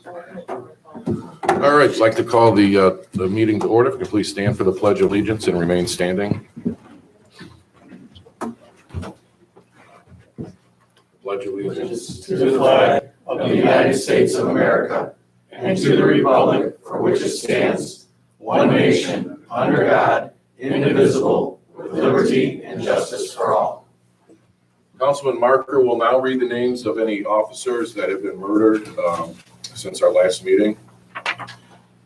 All right, I'd like to call the meeting to order. If you can please stand for the Pledge of Allegiance and remain standing. Pledge allegiance to the flag of the United States of America and to the republic for which it stands, one nation, under God, indivisible, with liberty and justice for all. Councilman Marker will now read the names of any officers that have been murdered since our last meeting.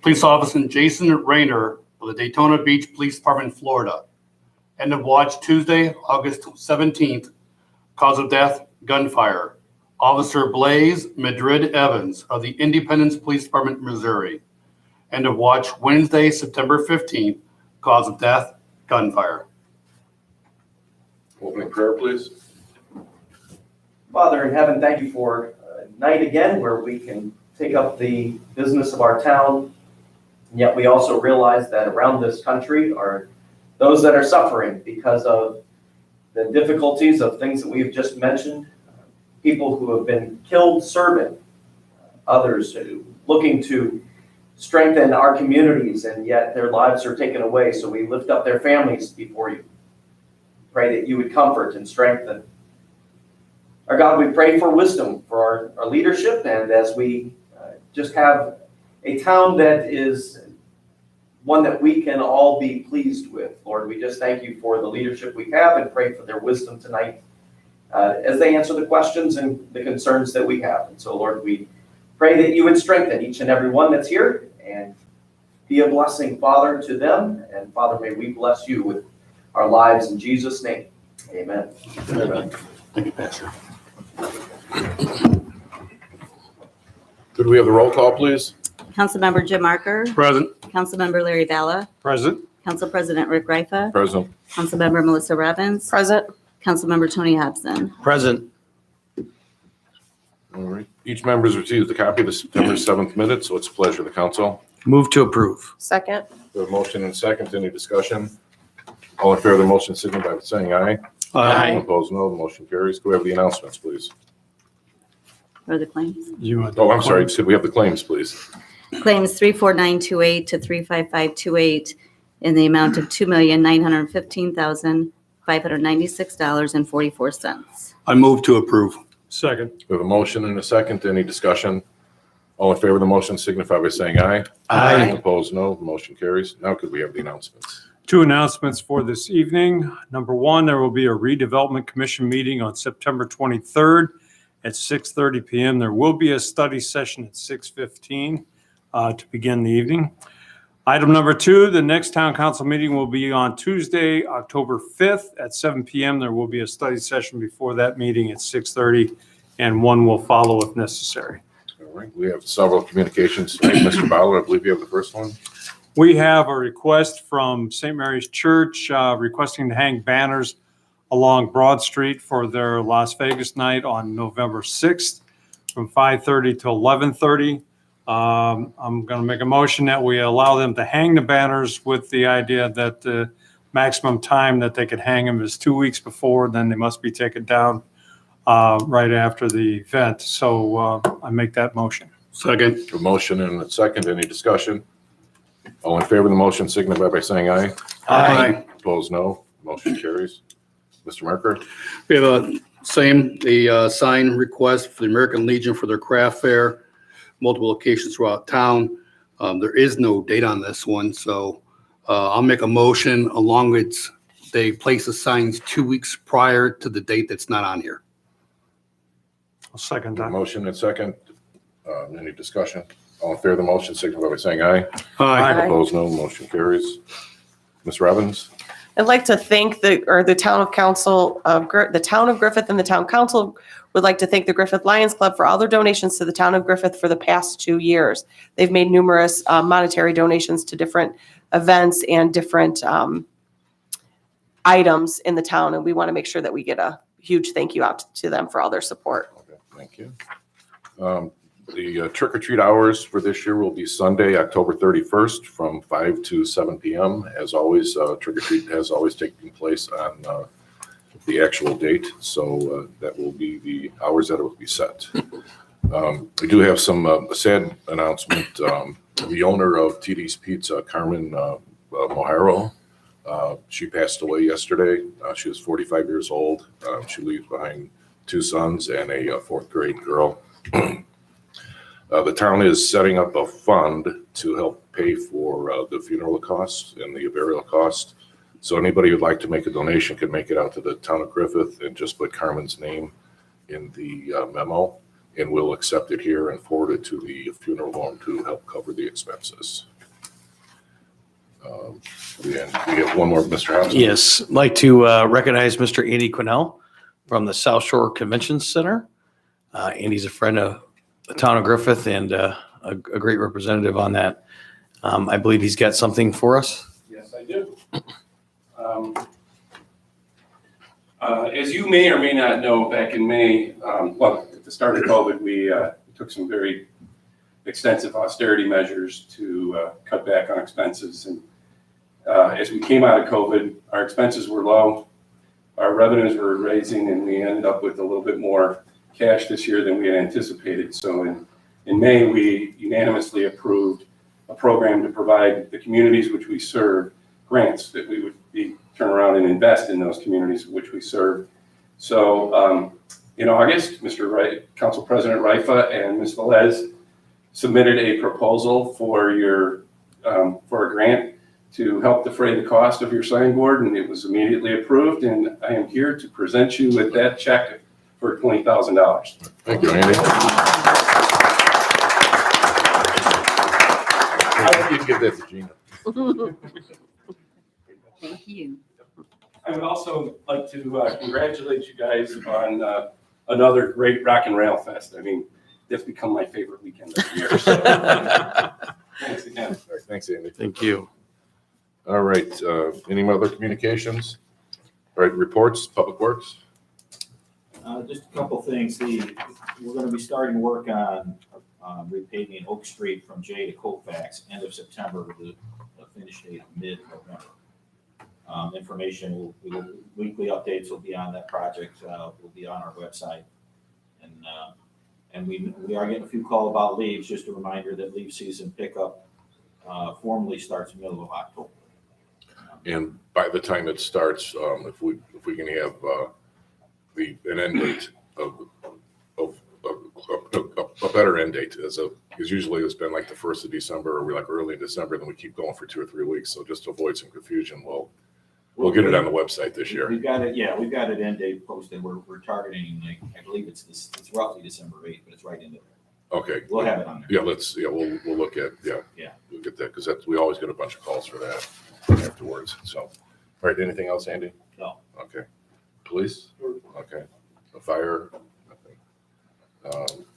Police Officer Jason Rayner of the Daytona Beach Police Department, Florida. End of watch Tuesday, August 17th. Cause of death, gunfire. Officer Blaze Madrid Evans of the Independence Police Department, Missouri. End of watch Wednesday, September 15th. Cause of death, gunfire. Opening prayer, please. Father in heaven, thank you for a night again where we can take up the business of our town. And yet we also realize that around this country are those that are suffering because of the difficulties of things that we've just mentioned. People who have been killed serving, others who looking to strengthen our communities, and yet their lives are taken away. So we lift up their families before you. Pray that you would comfort and strengthen. Our God, we pray for wisdom for our leadership, and as we just have a town that is one that we can all be pleased with. Lord, we just thank you for the leadership we have and pray for their wisdom tonight as they answer the questions and the concerns that we have. And so, Lord, we pray that you would strengthen each and every one that's here and be a blessing, Father, to them. And Father, may we bless you with our lives in Jesus' name. Amen. Amen. Thank you, Pastor. Could we have the roll call, please? Councilmember Jim Marker. Present. Councilmember Larry Balla. Present. Council President Rick Rifa. Present. Councilmember Melissa Robbins. Present. Councilmember Tony Hobson. Present. All right. Each member has received a copy of the September 7th minutes, so it's a pleasure of the council. Move to approve. Second. We have a motion and second. Any discussion? All in favor of the motion, signify by saying aye. Aye. Opposed, no. The motion carries. Could we have the announcements, please? Or the claims. Oh, I'm sorry. Could we have the claims, please? Claims 34928 to 35528 in the amount of $2,915,596.44. I move to approve. Second. We have a motion and a second. Any discussion? All in favor of the motion, signify by saying aye. Aye. Opposed, no. The motion carries. Now could we have the announcements? Two announcements for this evening. Number one, there will be a redevelopment commission meeting on September 23rd at 6:30 p.m. There will be a study session at 6:15 to begin the evening. Item number two, the next town council meeting will be on Tuesday, October 5th at 7 p.m. There will be a study session before that meeting at 6:30, and one will follow if necessary. All right. We have several communications tonight. Mr. Bowler, I believe you have the first one. We have a request from St. Mary's Church requesting to hang banners along Broad Street for their Las Vegas night on November 6th from 5:30 to 11:30. I'm going to make a motion that we allow them to hang the banners with the idea that the maximum time that they could hang them is 2 weeks before, then they must be taken down right after the event. So I make that motion. Second. A motion and a second. Any discussion? All in favor of the motion, signify by saying aye. Aye. Opposed, no. Motion carries. Mr. Marker? We have a sign request for the American Legion for their craft fair, multiple locations throughout town. There is no date on this one, so I'll make a motion along with they place the signs 2 weeks prior to the date that's not on here. I'll second that. Motion and second. Any discussion? All in favor of the motion, signify by saying aye. Aye. Opposed, no. Motion carries. Ms. Robbins? I'd like to thank the town of the town of Griffith, and the town council would like to thank the Griffith Lions Club for all their donations to the town of Griffith for the past 2 years. They've made numerous monetary donations to different events and different items in the town, and we want to make sure that we get a huge thank you out to them for all their support. Okay, thank you. The trick-or-treat hours for this year will be Sunday, October 31st from 5 to 7 p.m. As always, trick-or-treat has always taken place on the actual date, so that will be the hours that will be set. We do have some sad announcement. The owner of TD's Pizza, Carmen Mojaro, she passed away yesterday. She was 45 years old. She leaves behind 2 sons and a 4th grade girl. The town is setting up a fund to help pay for the funeral costs and the burial costs. So anybody who'd like to make a donation can make it out to the town of Griffith and just put Carmen's name in the memo, and we'll accept it here and forward it to the funeral home to help cover the expenses. And we have one more, Mr. Housen. Yes, I'd like to recognize Mr. Andy Quinnell from the South Shore Convention Center. Andy's a friend of the town of Griffith and a great representative on that. I believe he's got something for us. Yes, I do. As you may or may not know, back in May, at the start of COVID, we took some very extensive austerity measures to cut back on expenses. And as we came out of COVID, our expenses were low, our revenues were raising, and we ended up with a little bit more cash this year than we had anticipated. So in May, we unanimously approved a program to provide the communities which we serve grants that we would turn around and invest in those communities which we serve. So in August, Council President Rifa and Ms. Velez submitted a proposal for a grant to help defray the cost of your signboard, and it was immediately approved. And I am here to present you with that check for $20,000. Thank you, Andy. You can give that to Gina. Thank you. I would also like to congratulate you guys on another great Rock and Rail Fest. I mean, that's become my favorite weekend of the year. So. Thanks again. All right, thanks, Andy. Thank you. All right, any other communications? All right, reports, Public Works? Just a couple things. We're going to be starting work on repaving Oak Street from J to Colfax end of September with a finish date of mid-November. Information, weekly updates will be on that project, will be on our website. And we are getting a few calls about leaves. Just a reminder that leaf season pickup formally starts middle of October. And by the time it starts, if we can have an end date of a better end date because usually it's been like the 1st of December or we're like early in December, then we keep going for 2 or 3 weeks. So just to avoid some confusion, we'll get it on the website this year. We've got it. Yeah, we've got it end date posted. We're targeting, I believe it's roughly December 8th, but it's right into there. Okay. We'll have it on there. Yeah, we'll look at, Yeah. We'll get that because we always get a bunch of calls for that afterwards. So, all right, anything else, Andy? No. Okay. Police? Okay. The fire? Nothing.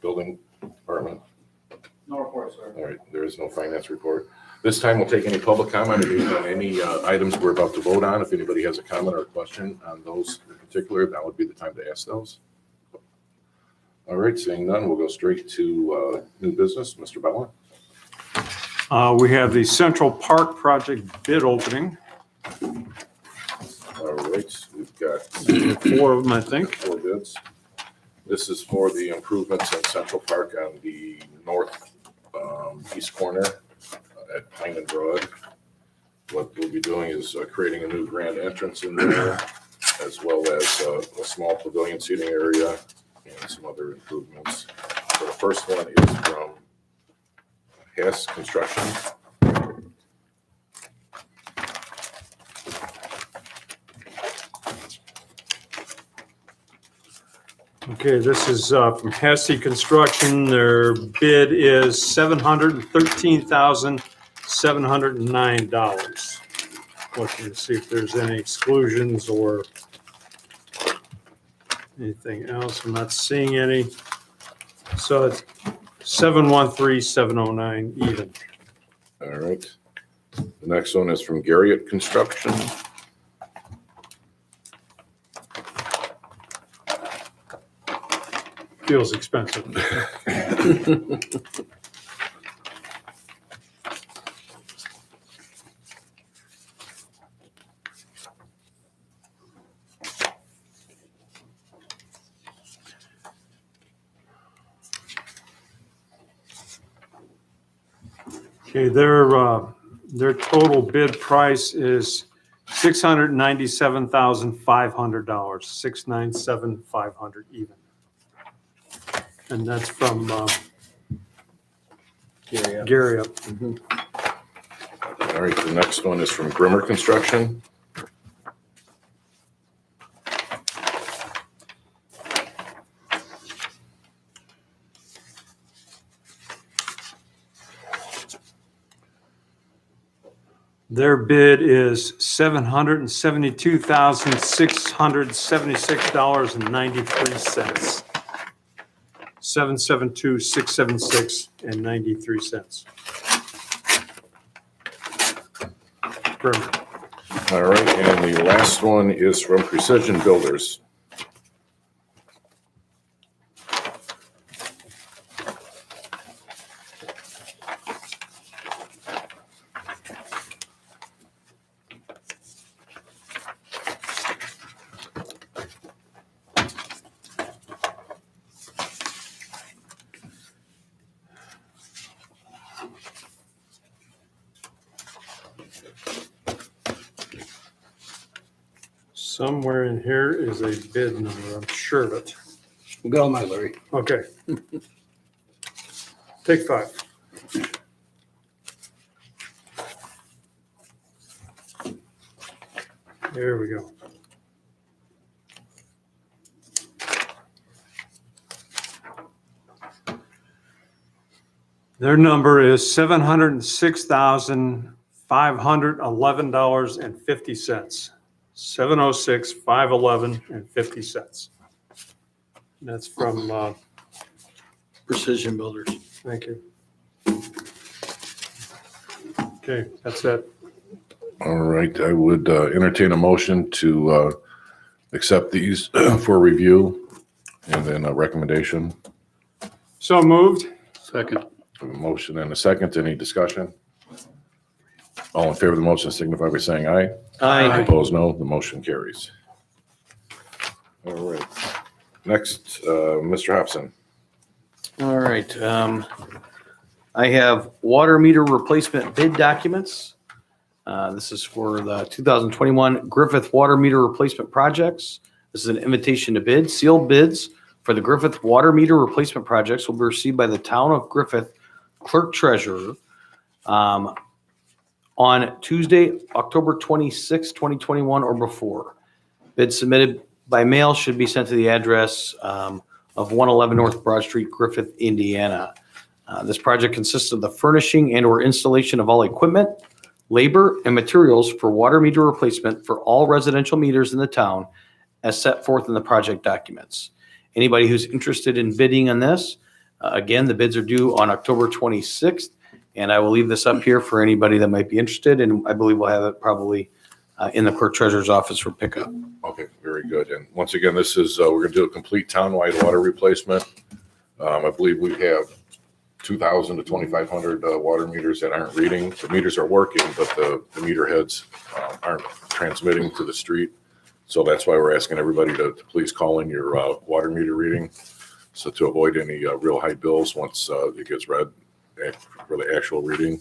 Building department? No report, sir. All right, there is no finance report. This time we'll take any public comment on any items we're about to vote on. If anybody has a comment or a question on those in particular, that would be the time to ask those. All right, seeing none, we'll go straight to new business. Mr. Bella? We have the Central Park project bid opening. All right, we've got 4 of them, I think. 4 bids. This is for the improvements in Central Park on the north east corner at Pine and Broad. What we'll be doing is creating a new grand entrance in there, as well as a small pavilion seating area and some other improvements. So the first one is from Hess Construction. Okay, this is from Hesse Construction. Their bid is $713,709. Looking to see if there's any exclusions or anything else. I'm not seeing any. So it's 713,709 even. All right. The next one is from Garriott Construction. Feels expensive. Okay, their total bid price is $697,500, 697,500 even. And that's from Gary up. All right, the next one is from Grimmer Construction. Their bid is $772,676.93. 772,676.93. Grimmer. All right, and the last one is from Precision Builders. Somewhere in here is a bid number, I'm sure of it. We got all night, Larry. Okay. Take 5. There we go. Their number is $706,511.50. 706,511.50. That's from, Precision Builders. thank you. Okay, that's it. All right, I would entertain a motion to accept these for review and then a recommendation. So moved. Second. A motion and a second. Any discussion? All in favor of the motion signify by saying aye. Aye. Opposed, no. The motion carries. All right. Next, Mr. Hobson. All right. I have water meter replacement bid documents. This is for the 2021 Griffith Water Meter Replacement Projects. This is an invitation to bid. Sealed bids for the Griffith Water Meter Replacement Projects will be received by the Town of Griffith Clerk Treasurer on Tuesday, October 26, 2021 or before. Bids submitted by mail should be sent to the address of 111 North Broad Street, Griffith, Indiana. This project consists of the furnishing and or installation of all equipment, labor, and materials for water meter replacement for all residential meters in the town as set forth in the project documents. Anybody who's interested in bidding on this, again, the bids are due on October 26th, and I will leave this up here for anybody that might be interested, and I believe we'll have it probably in the clerk treasurer's office for pickup. Okay, very good. And once again, this is, we're going to do a complete townwide water replacement. I believe we have 2,000 to 2,500 water meters that aren't reading. The meters are working, but the meter heads aren't transmitting to the street. So that's why we're asking everybody to please call in your water meter reading. So to avoid any real high bills once it gets read for the actual reading.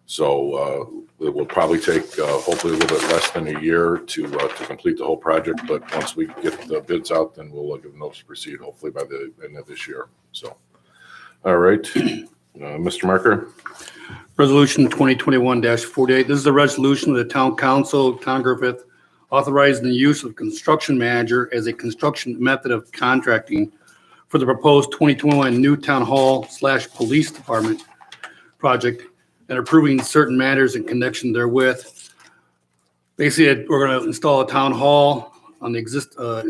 So it will probably take hopefully a little bit less than a year to complete the whole project. But once we get the bids out, then we'll give notice to proceed hopefully by the end of this year. So, all right, Mr. Marker. Resolution 2021-48. This is a resolution of the Town Council, Town Griffith, authorizing the use of construction manager as a construction method of contracting for the proposed 2021 new town hall / police department project and approving certain matters in connection therewith. Basically, we're going to install a town hall on the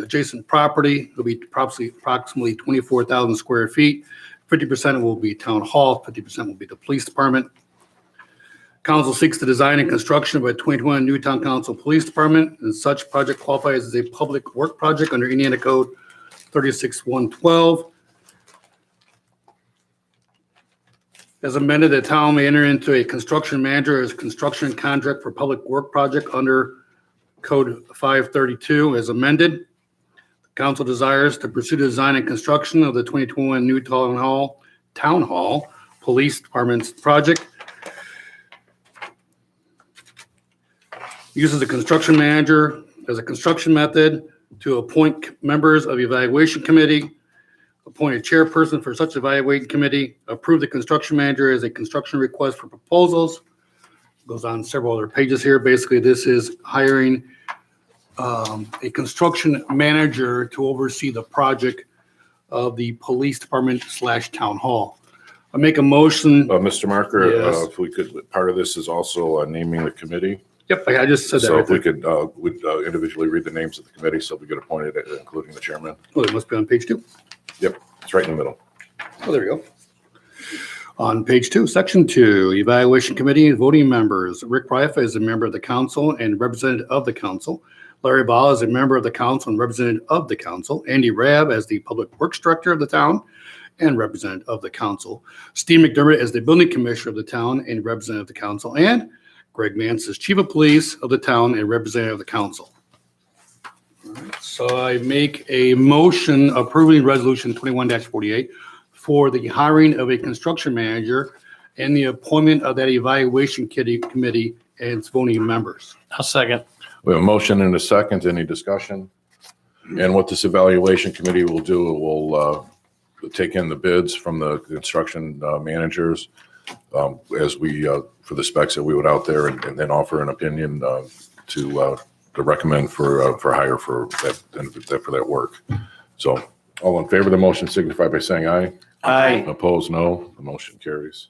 adjacent property. It'll be approximately 24,000 square feet. 50% will be town hall, 50% will be the police department. Council seeks the design and construction of a 2021 new town council police department, and such project qualifies as a public work project under Indiana Code 36-112. As amended, the town may enter into a construction manager as construction contract for public work project under Code 532 as amended. The council desires to pursue the design and construction of the 2021 new town hall police department's project. uses the construction manager as a construction method to appoint members of the evaluation committee, appoint a chairperson for such evaluating committee, approve the construction manager as a construction request for proposals. Goes on several other pages here. Basically, this is hiring a construction manager to oversee the project of the police department / town hall. I make a motion. Mr. Marker, Yes. if we could, part of this is also naming the committee. Yep, I just said that. So right if we there. could, we'd individually read the names of the committee so we get appointed, including the chairman. Oh, it must be on page 2. It's right in the middle. Oh, there you go. On page 2, section 2, evaluation committee and voting members. Rick Rife is a member of the council and representative of the council. Larry Ball is a member of the council and representative of the council. Andy Rabb as the public works director of the town and representative of the council. Steve McDermott as the building commissioner of the town and representative of the council. And Greg Mance is chief of police of the town and representative of the council. All right, so I make a motion approving resolution 21-48 for the hiring of a construction manager and the appointment of that evaluation committee and its voting members. I'll second. We have a motion and a second. Any discussion? And what this evaluation committee will do, it will take in the bids from the construction managers as we, for the specs that we would out there, and then offer an opinion to recommend for hire for that work. So all in favor of the motion signify by saying aye. Aye. Opposed, no. The motion carries.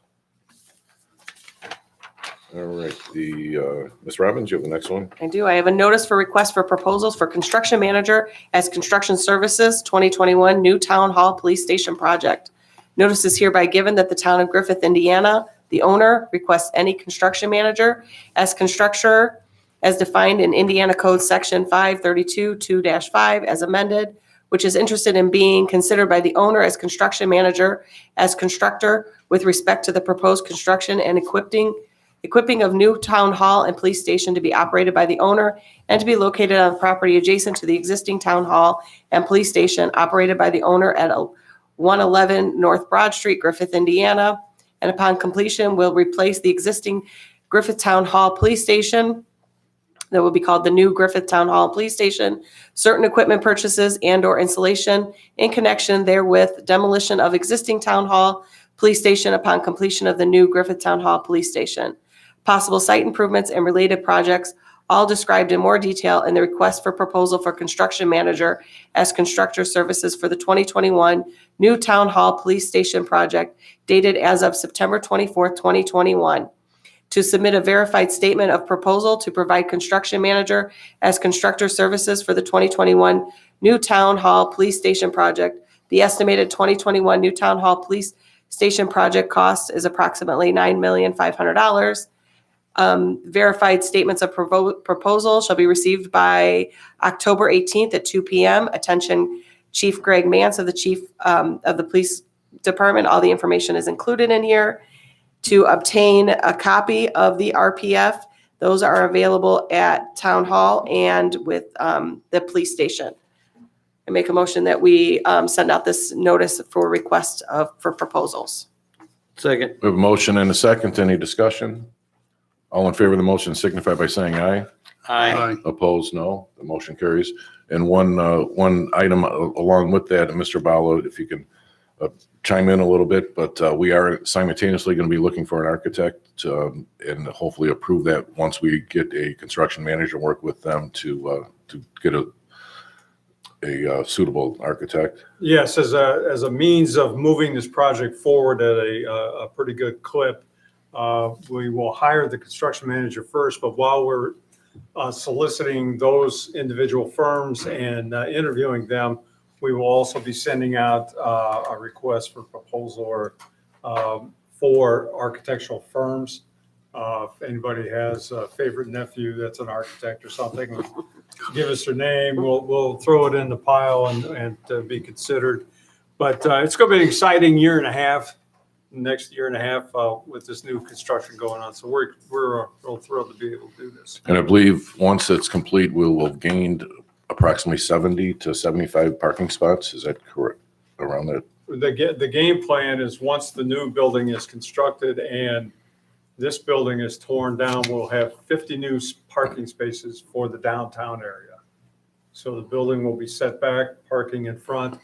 All right, Ms. Robbins, you have the next one? I do. I have a notice for request for proposals for construction manager as construction services 2021 new town hall police station project. Notice is hereby given that the town of Griffith, Indiana, the owner, requests any construction manager as constructor as defined in Indiana Code Section 532-2-5 as amended, which is interested in being considered by the owner as construction manager, as constructor with respect to the proposed construction and equipping of new town hall and police station to be operated by the owner and to be located on the property adjacent to the existing town hall and police station operated by the owner at 111 North Broad Street, Griffith, Indiana. And upon completion, will replace the existing Griffith Town Hall Police Station that will be called the new Griffith Town Hall Police Station, certain equipment purchases and/or installation in connection therewith, demolition of existing town hall police station upon completion of the new Griffith Town Hall Police Station. Possible site improvements and related projects, all described in more detail in the request for proposal for construction manager as constructor services for the 2021 new town hall police station project dated as of September 24th, 2021. To submit a verified statement of proposal to provide construction manager as constructor services for the 2021 new town hall police station project. The estimated 2021 new town hall police station project cost is approximately $9,500,000. Verified statements of proposal shall be received by October 18th at 2 p.m. Attention, Chief Greg Mance of the Police Department. All the information is included in here. To obtain a copy of the RPF, those are available at Town Hall and with the police station. I make a motion that we send out this notice for request for proposals. Second. We have a motion and a second. Any discussion? All in favor of the motion signify by saying aye. Aye. Opposed, no. The motion carries. And one item along with that, Mr. Bala, if you can chime in a little bit, but we are simultaneously going to be looking for an architect and hopefully approve that once we get a construction manager, work with them to get a suitable architect. Yes, as a means of moving this project forward at a pretty good clip, we will hire the construction manager first, but while we're soliciting those individual firms and interviewing them, we will also be sending out a request for proposal for architectural firms. If anybody has a favorite nephew that's an architect or something, give us their name. We'll throw it in the pile and be considered. But it's going to be an exciting year and a half, next year and a half with this new construction going on. So we're real thrilled to be able to do this. And I believe once it's complete, we will have gained approximately 70 to 75 parking spots. Is that correct? Around that? The game plan is once the new building is constructed and this building is torn down, we'll have 50 new parking spaces for the downtown area. So the building will be set back, parking in front.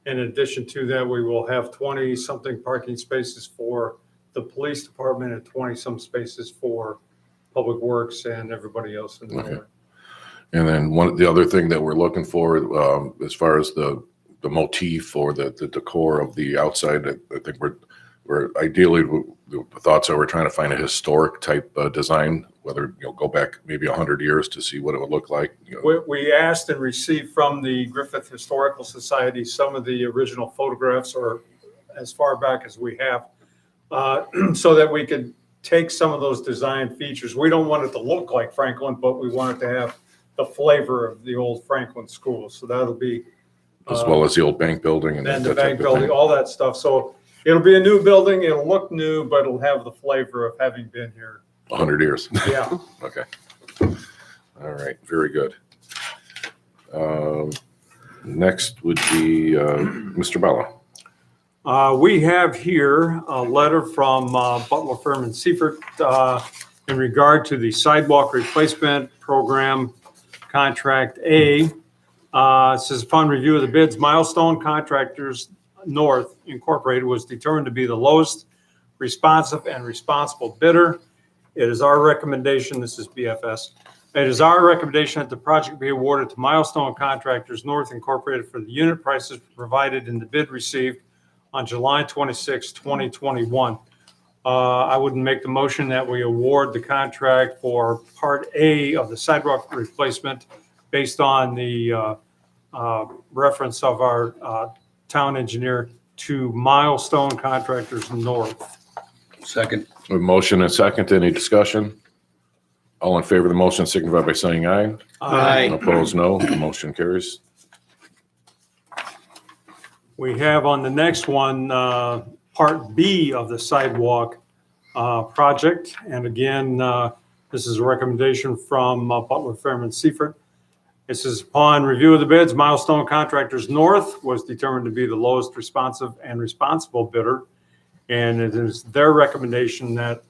In addition to that, we will have 20-something parking spaces for the police department and 20-some spaces for Public Works and everybody else in the Okay. building. And then the other thing that we're looking for, as far as the motif or the decor of the outside, I think we're ideally, the thoughts are we're trying to find a historic type design, whether, go back maybe 100 years to see what it would look like. We asked and received from the Griffith Historical Society some of the original photographs, or as far back as we have, so that we could take some of those design features. We don't want it to look like Franklin, but we want it to have the flavor of the old Franklin school. So that'll be. As well as the old bank building and And that the type bank of building, thing. all that stuff. So it'll be a new building. It'll look new, but it'll have the flavor of having been here. 100 years. Yeah. Okay. All right, very good. Next would be Mr. Bella. We have here a letter from Butler Fairman Seifert in regard to the sidewalk replacement program, contract A. It says upon review of the bids, Milestone Contractors North Incorporated was determined to be the lowest responsive and responsible bidder. It is our recommendation, this is BFS, it is our recommendation that the project be awarded to Milestone Contractors North Incorporated for the unit prices provided in the bid received on July 26, 2021. I would make the motion that we award the contract for Part A of the sidewalk replacement based on the reference of our town engineer to Milestone Contractors North. Second. A motion and second, any discussion? All in favor of the motion signify by saying aye. Opposed, no. The motion carries. We have on the next one, Part B of the sidewalk project. And again, this is a recommendation from Butler Fairman Seifert. It says upon review of the bids, Milestone Contractors North was determined to be the lowest responsive and responsible bidder. And it is their recommendation that,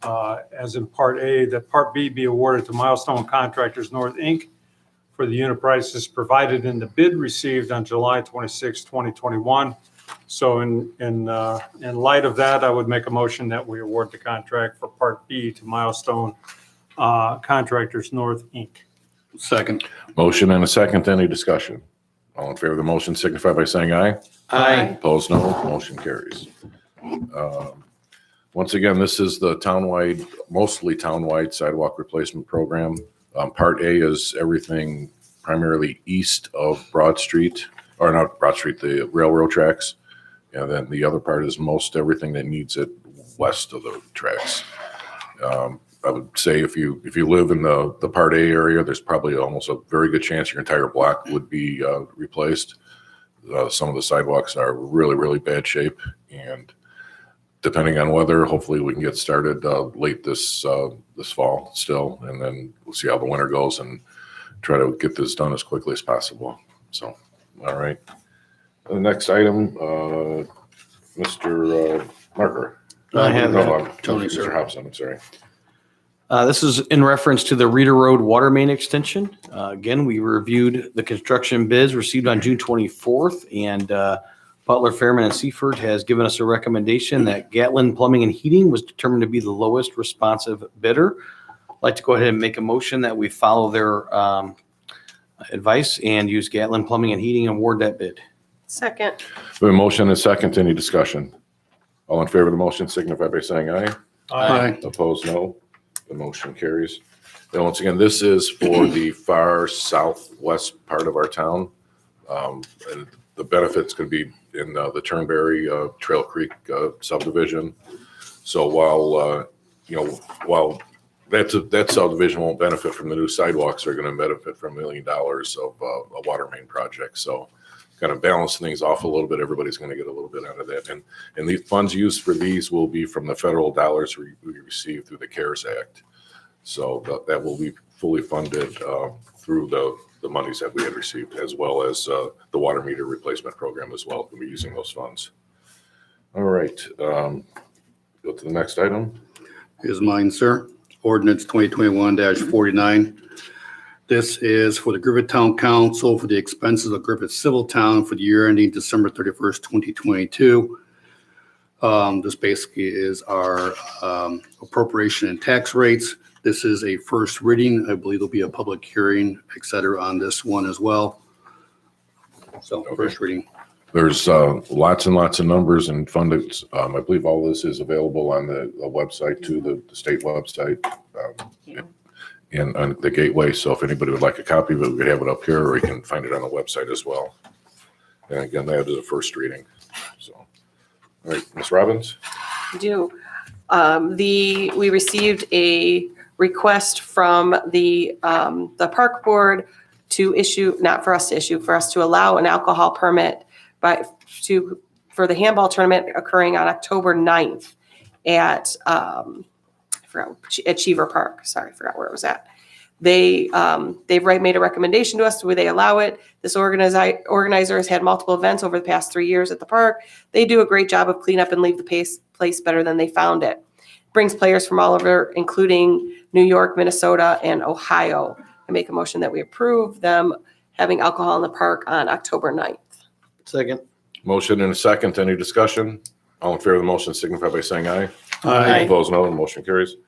as in Part A, that Part B be awarded to Milestone Contractors North, Inc. for the unit prices provided in the bid received on July 26, 2021. So in light of that, I would make a motion that we award the contract for Part B to Milestone Contractors North, Inc. Second. Motion and a second, any discussion? All in favor of the motion signify by saying aye. Opposed, no. Motion carries. Once again, this is the townwide, mostly townwide sidewalk replacement program. Part A is everything primarily east of Broad Street, or not Broad Street, the railroad tracks. And then the other part is most everything that needs it west of the tracks. I would say if you live in the Part A area, there's probably almost a very good chance your entire block would be replaced. Some of the sidewalks are really, really bad shape, and depending on weather, hopefully we can get started late this fall still, and then we'll see how the winter goes and try to get this done as quickly as possible. So, all right. The next item, Mr. Marker. I have Tony, Mr. sir. Hobson, I'm sorry. This is in reference to the Reeder Road water main extension. Again, we reviewed the construction bids received on June 24th, and Butler, Fairman, and Seifert has given us a recommendation that Gatlin Plumbing and Heating was determined to be the lowest responsive bidder. I'd like to go ahead and make a motion that we follow their advice and use Gatlin Plumbing and Heating and award that bid. Second. We have a motion and a second, any discussion? All in favor of the motion signify by saying aye. Aye. Opposed, no. The motion carries. And once again, this is for the far southwest part of our town. And the benefits could be in the Turnberry Trail Creek subdivision. So while that subdivision won't benefit from the new sidewalks, they're going to benefit from $1 million of a water main project. So kind of balance things off a little bit. Everybody's going to get a little bit out of that. And the funds used for these will be from the federal dollars we receive through the CARES Act. So that will be fully funded through the monies that we had received, as well as the water meter replacement program as well. We'll be using those funds. All right. Go to the next item. is mine, sir. Ordinance 2021-49. This is for the Griffith Town Council for the expenses of Griffith Civil Town for the year ending December 31st, 2022. This basically is our appropriation and tax rates. This is a first reading. I believe there'll be a public hearing, et cetera, on this one as well. So first reading. There's lots and lots of numbers and funded. I believe all this is available on the website too, the state website and on the gateway. So if anybody would like a copy of it, we could have it up here, or you can find it on the website as well. And again, that is a first reading. So, all right, Ms. Robbins. We do. We received a request from the park board to issue, not for us to issue, for us to allow an alcohol permit for the handball tournament occurring on October 9th at Cheever Park. Sorry, I forgot where it was at. They've made a recommendation to us. Would they allow it? This organizer has had multiple events over the past 3 years at the park. They do a great job of clean up and leave the place better than they found it. Brings players from all over, including New York, Minnesota, and Ohio. I make a motion that we approve them having alcohol in the park on October 9th. Second. Motion and a second. Any discussion? All in favor of the motion signify by saying aye. Aye. Opposed, no. The motion carries. All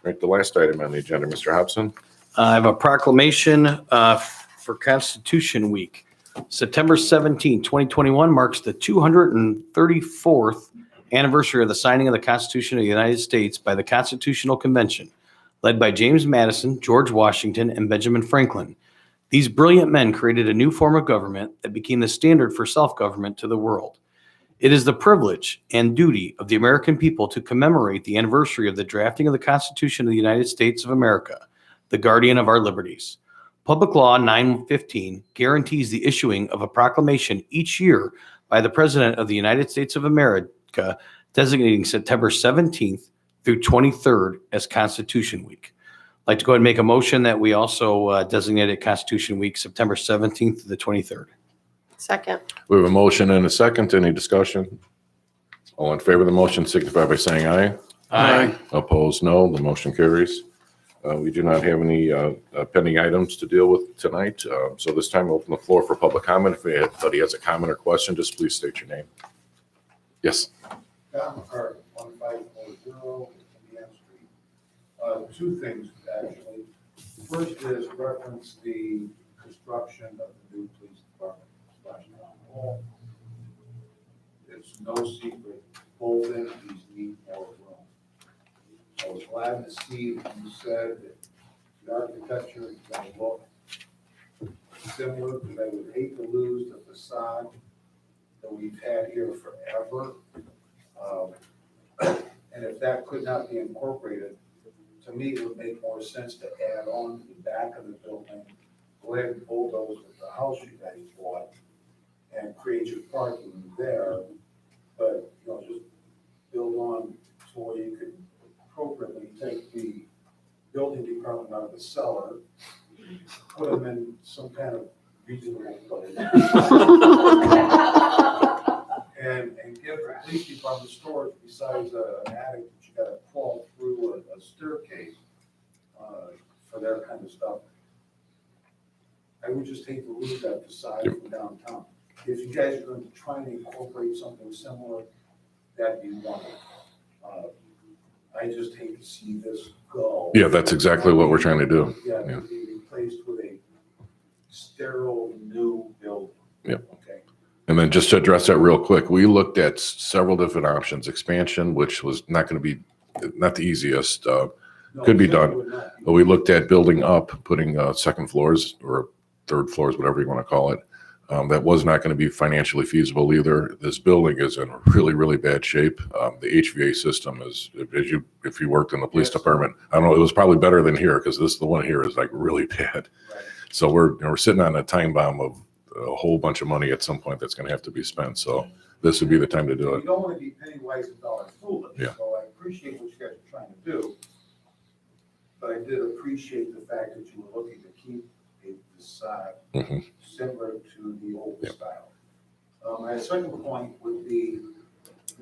right, the last item on the agenda, Mr. Hobson. I have a proclamation for Constitution Week. September 17, 2021 marks the 234th anniversary of the signing of the Constitution of the United States by the Constitutional Convention, led by James Madison, George Washington, and Benjamin Franklin. These brilliant men created a new form of government that became the standard for self-government to the world. It is the privilege and duty of the American people to commemorate the anniversary of the drafting of the Constitution of the United States of America, the guardian of our liberties. Public Law 915 guarantees the issuing of a proclamation each year by the President of the United States of America, designating September 17th through 23rd as Constitution Week. I'd like to go ahead and make a motion that we also designate it Constitution Week, September 17th to the 23rd. Second. We have a motion and a second. Any discussion? All in favor of the motion signify by saying aye. Aye. Opposed, no. The motion carries. We do not have any pending items to deal with tonight. So this time, we'll open the floor for public comment. If anybody has a comment or question, just please state your name. Yes. Don McCarty, 1540 Indiana Street. Two things, actually. First is reference the construction of the new police department /town hall. It's no secret, both entities need more room. I was glad to see that you said that the architecture is going to look similar, because I would hate to lose the facade that we've had here forever. And if that could not be incorporated, to me, it would make more sense to add on to the back of the building, go ahead and bulldoze with the house you guys bought and create your parking there, but, just build on to where you could appropriately take the building department out of the cellar, put them in some kind of reasonable place. And give the police department storage besides an attic that you gotta crawl through a staircase for their kind of stuff. I would just hate to lose that facade from downtown. If you guys are going to try and incorporate something similar, that'd be wonderful. I just hate to see this go. Yeah, that's exactly what we're trying to do. Yeah, to be replaced with a sterile new building. Yep. Okay. And then just to address that real quick, we looked at several different options. Expansion, which was not going to be, not the easiest, could be done. But we looked at building up, putting second floors or third floors, whatever you want to call it. That was not going to be financially feasible either. This building is in really, really bad shape. The HVA system is, if you worked in the police department, I don't know, it was probably better than here, because the one here is like really bad. Right. So we're sitting on a time bomb of a whole bunch of money at some point that's going to have to be spent. So this would be the time to do You it. don't want to be penny wise and dollar foolish. Yeah. So I appreciate what you guys are trying to do. But I did appreciate the fact that you were looking to keep a facade Mhm. similar to the old Yep. style. My second point would be,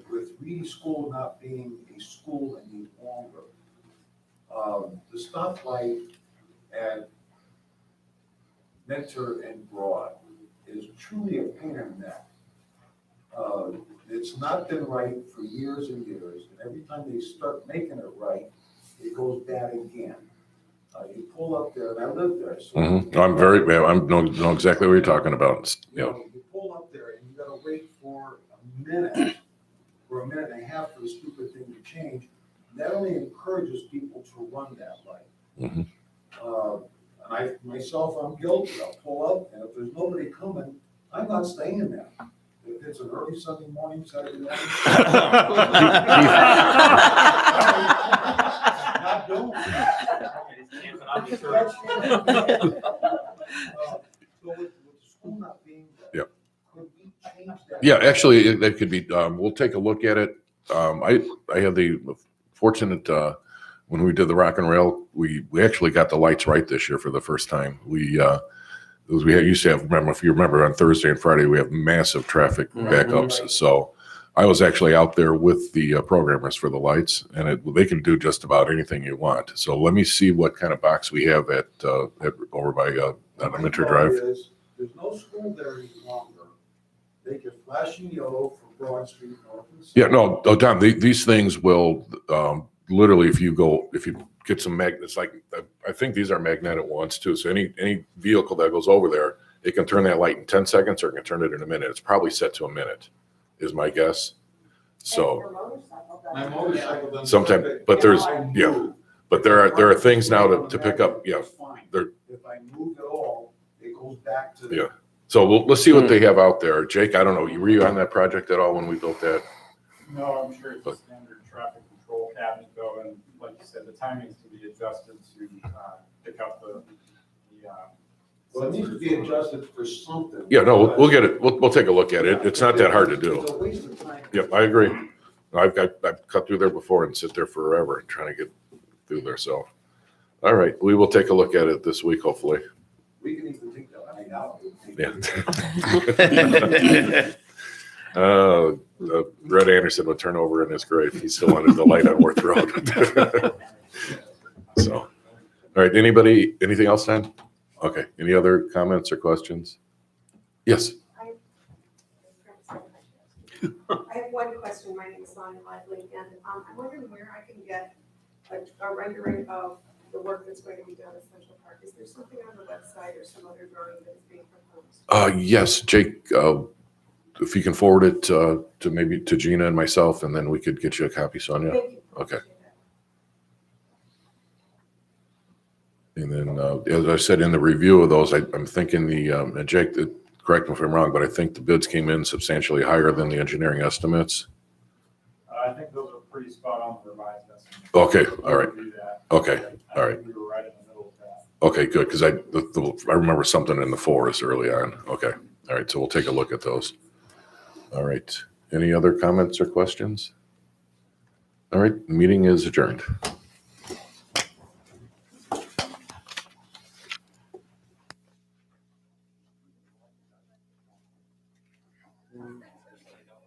with Reedy School not being a school any longer, The stoplight at Mentor and Broad is truly a pain in the neck. It's not been right for years and years, and every time they start making it right, it goes bad again. You pull up there, and I live there, so. Know exactly what you're talking about. You know, you pull up there and you gotta wait for a minute, or a minute and a half for the stupid thing to change. That only encourages people to run that light. Mhm. And myself, I'm guilty. I'll pull up, and if there's nobody coming, I'm not staying there. If it's an early Sunday morning, Saturday morning. Not doing it. So with the school not being there. Yep. Could we change that? Yeah, actually, that could be, we'll take a look at it. I had the fortunate, when we did the rock and rail, we actually got the lights right this year for the first time. We used to have, if you remember, on Thursday and Friday, we have massive traffic backups. So I was actually out there with the programmers for the lights, and they can do just about anything you want. So let me see what kind of box we have at over by Minter Drive. There's no school there any longer. They get flashing yellow for Broad Street north and south. Yeah, no, Don, these things will literally, if you get some magnets, like I think these are magnetic ones too. So any vehicle that goes over there, it can turn that light in 10 seconds or it can turn it in a minute. It's probably set to a minute, is my guess. So My motorcycle doesn't. Sometime, but there's, yeah, but there are things now to pick up. Yeah, there. If I move at all, it goes back to. Yeah. So let's see what they have out there. Jake, I don't know, were you on that project at all when we built that? No, I'm sure it's a standard traffic control cabinet though, and like you said, the timings can be adjusted to pick up the. Well, it needs to be adjusted for something. Yeah, no, we'll get it. We'll take a look at it. It's not that hard to do. It's a waste of time. Yep, I agree. I've cut through there before and sit there forever trying to get through there. So, all right, we will take a look at it this week, hopefully. We can even take that line out. Yeah. Brett Anderson would turn over in his grave. He still wanted the light on Worth Road. So, all right, anything else, Dan? Okay, any other comments or questions? Yes. I have one question. My name is Lonnie Lively, and I'm wondering where I can get a rendering of the work that's going to be done at Central Park. Is there something on the website or some other drawing that is being proposed? Yes, Jake, if you can forward it to maybe to Gina and myself, and then we could get you a copy, Sonia. Thank you. Okay. And then, as I said in the review of those, I'm thinking and Jake, correct me if I'm wrong, but I think the bids came in substantially higher than the engineering estimates. I think those are pretty spot on the revised estimates. Okay, all right. Do that. Okay, I all think right. We were right in the middle of that. Okay, good, because I remember something in the fours early on. Okay, all right, so we'll take a look at those. All right, any other comments or questions? All right, meeting is adjourned.